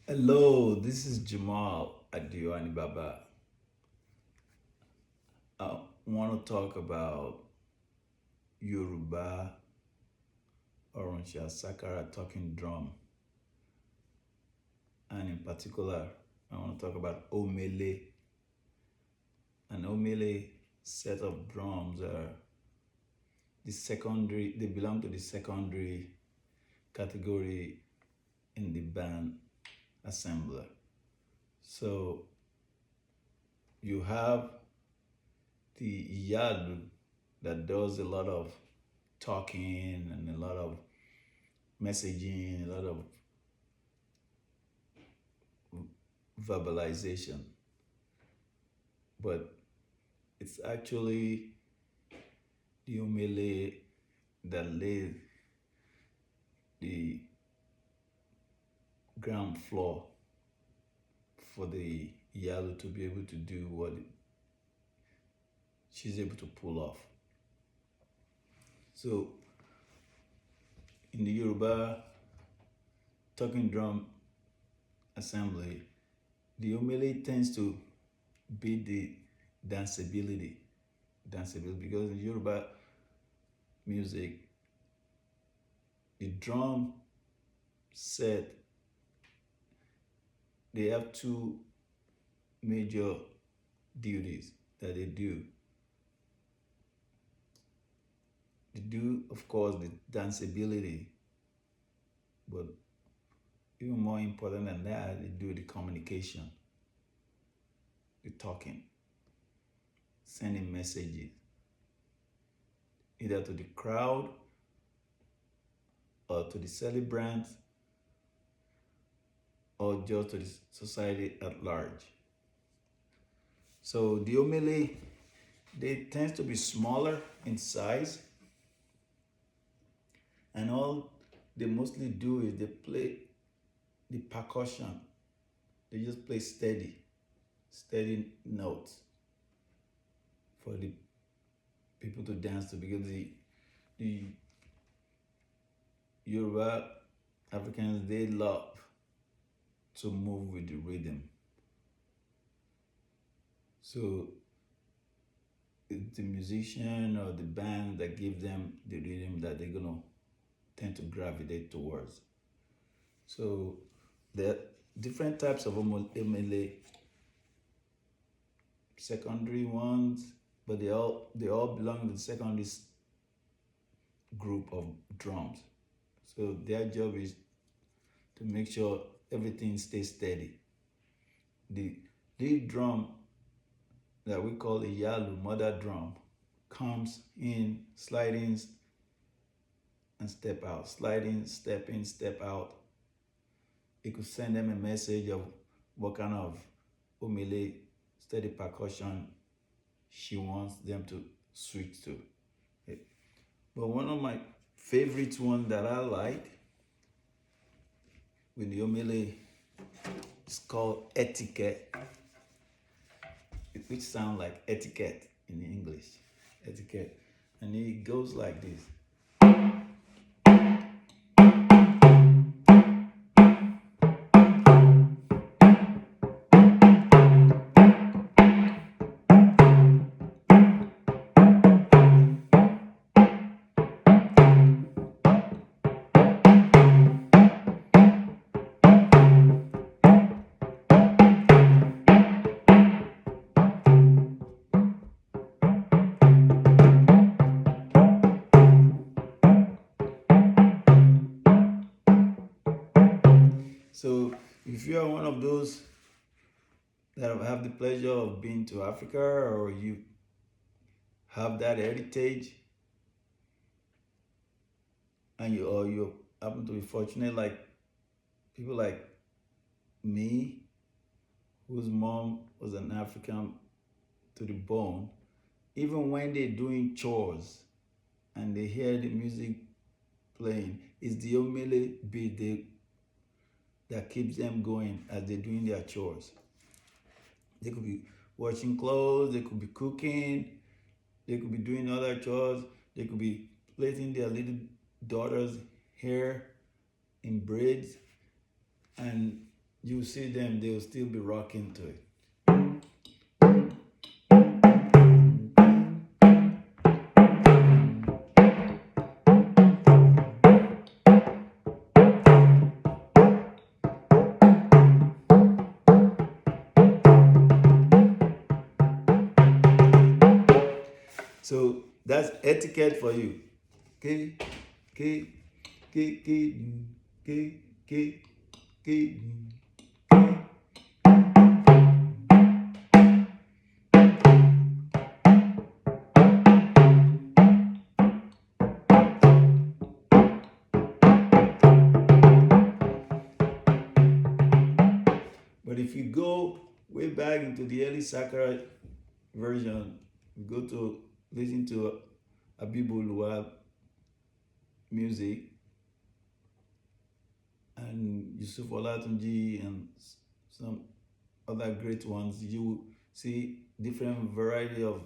Hello, this is Jammal Adiwani Baba. I want to talk about Yoruba Orunsha Sakara talking drum, and in particular, I want to talk about Omele. An Omele set of drums are the secondary. They belong to the secondary category in the band assembler. So you have the Yadu that does a lot of talking and a lot of messaging, a lot of verbalization, but it's actually the Omele that laid the ground floor for the Yalu to be able to do what she's able to pull off. So in the Yoruba talking drum assembly, the Omele tends to be the danceability, danceability because in Yoruba music, the drum set they have two major duties that they do. They do, of course, the danceability, but even more important than that, they do the communication, the talking, sending messages either to the crowd or to the celebrants or just to the society at large. So the Omele, they tend to be smaller in size, and all they mostly do is they play the percussion. They just play steady notes for the people to dance to because the Yoruba Africans they love to move with the rhythm. So it's the musician or the band that gives them the rhythm that they're gonna tend to gravitate towards. So there are different types of Omele, secondary ones, but they all belong to the secondary group of drums. So their job is to make sure everything stays steady. The lead drum that we call the Yalu mother drum comes in sliding and step out, sliding, step in, step out. It could send them a message of what kind of Omele steady percussion she wants them to switch to. But one of my favorite ones that I like with the Omele is called Etike, which sounds like etiquette in English. Etiquette. And it goes like this. So if you are one of those that have the pleasure of being to Africa or you have that heritage and you happen to be fortunate like people like me whose mom was an African to the bone, even when they're doing chores and they hear the music playing, it's the Omele beat that keeps them going as they're doing their chores. They could be washing clothes, they could be cooking, they could be doing other chores, they could be plaiting their little daughter's hair in braids, and you see them, they will still be rocking to it. So that's etiquette for you. K, K, K, K, K, K, K. But if you go way back into the early Sakara version, you go to listen to Abibulwa music and Yusuf Olatunji and some other great ones, you will see different variety of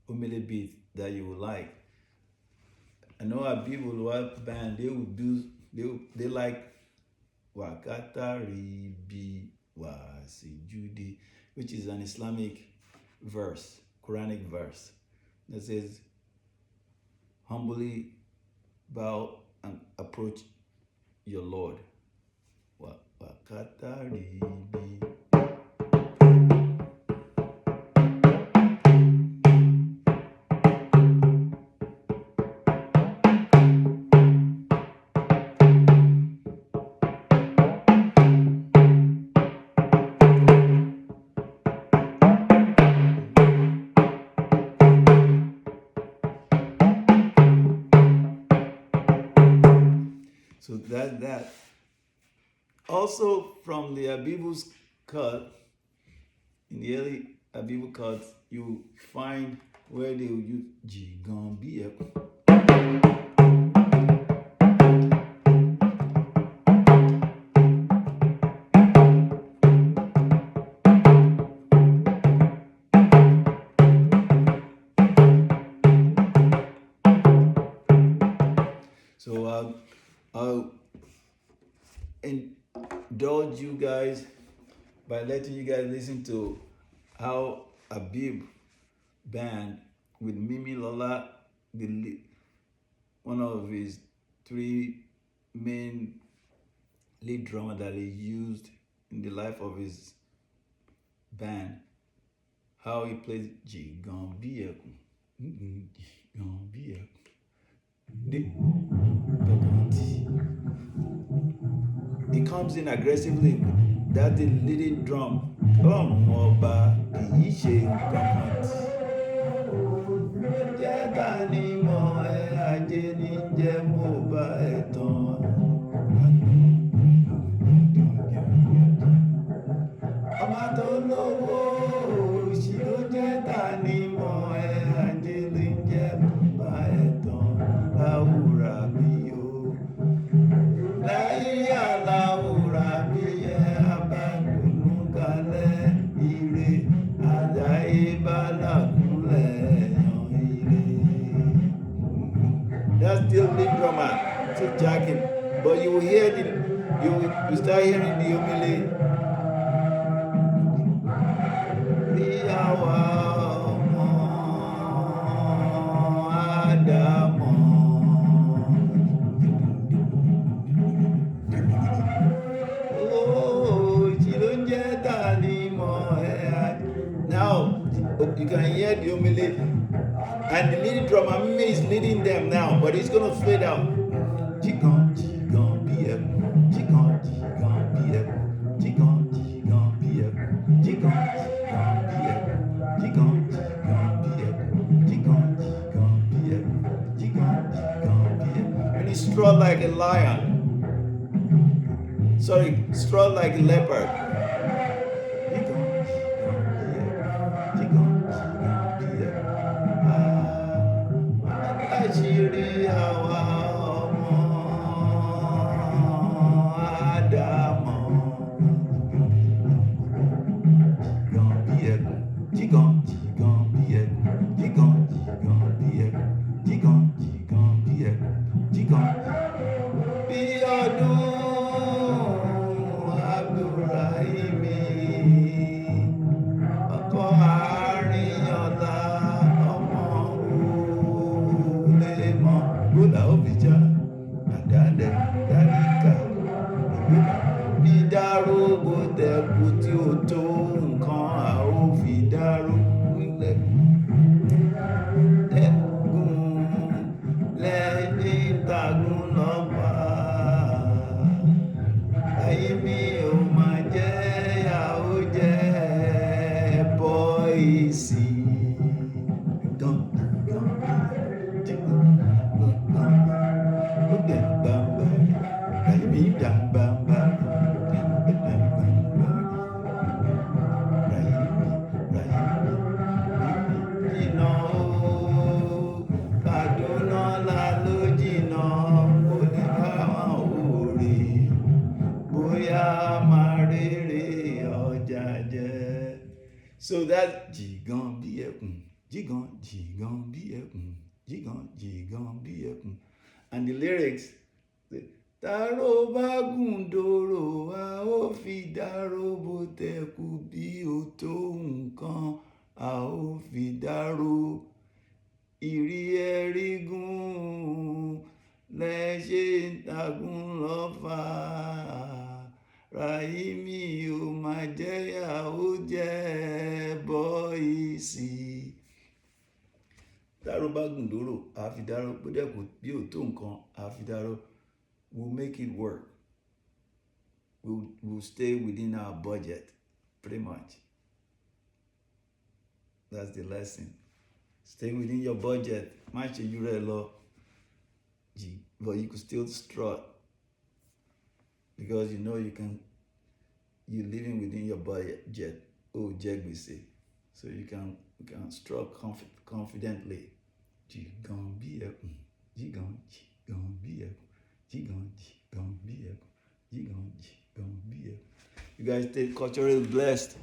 Omele beat that you will like. I know Abibulwa band, they like Wakataribi, Wasijudi, which is an Islamic verse, Quranic verse that says, humbly bow and approach your Lord. Wakataribi. So that. Also from the Abibu's cut, in the early Abibu cuts, you find where they will use Jigan. So I'll indulge you guys by letting you guys listen to how Abib band with Mimi Lola, one of his three main lead drummer that he used in the life of his band, how he plays Jigan. He comes in aggressively. That's the leading drum. Ọba kìí ṣe nǹkan jẹ́ ká ní mọ̀ ẹ́ ajé ní jẹ́ mo bá ẹ̀ tán. Ọba tó lówó òṣì ló jẹ́ ká ní mọ̀ ẹ́ ajé ní jẹ́ mo bá ẹ̀ tán. Láwùrà mi o, láyé àláwùrà mi ẹ̀ abádùnú kalẹ̀ ire àdáyébá làkúnlẹ̀ yan ire. That's still lead drummer, still jacking, but you will hear you start hearing the Omele. Bí àwa ọmọ Ádámọ̀. Now you can hear the Omele, and the lead drummer Mimi is leading them now, but it's gonna fade out. Jigan, Jigan, BF, Jigan, Jigan, BF, Jigan, Jigan, BF, Jigan, Jigan, BF, Jigan, Jigan, BF, Jigan, Jigan, BF, Jigan, Jigan, BF. And he strut like a lion. Sorry, strut like a leopard. Abdul So that Jigan bí ẹkùn, Jigan, Jigan bí ẹkùn, Jigan, Jigan bí ẹkùn. And the lyrics, tàró bá gùn dòrò, a ó fi dárò bó tẹkù bí ó tó nǹkan, a ó fi dárò. Ìrì ẹ̀rígùn lẹ́ṣẹ̀ ń tagùn lọ́fà. Rahimi ó máa jẹ́yà ó jẹ́ bọ́ìsì. Dárò bá gùn dòrò, a fi dárò bó dẹ̀kù bí ó tó nǹkan, a fi dárò. We'll make it work. We'll stay within our budget, pretty much. That's the lesson. Stay within your budget. Má ṣe jù rẹ̀ lọ, but you can still strut because you know you're living within your budget. Oh, jẹ gbèsè. So you can strut confidently. Jigan bí ẹkùn, Jigan, Jigan bí ẹkùn. Jigan, Jigan bí ẹkùn, Jigan, Jigan bí ẹkùn. You guys stay culturally blessed.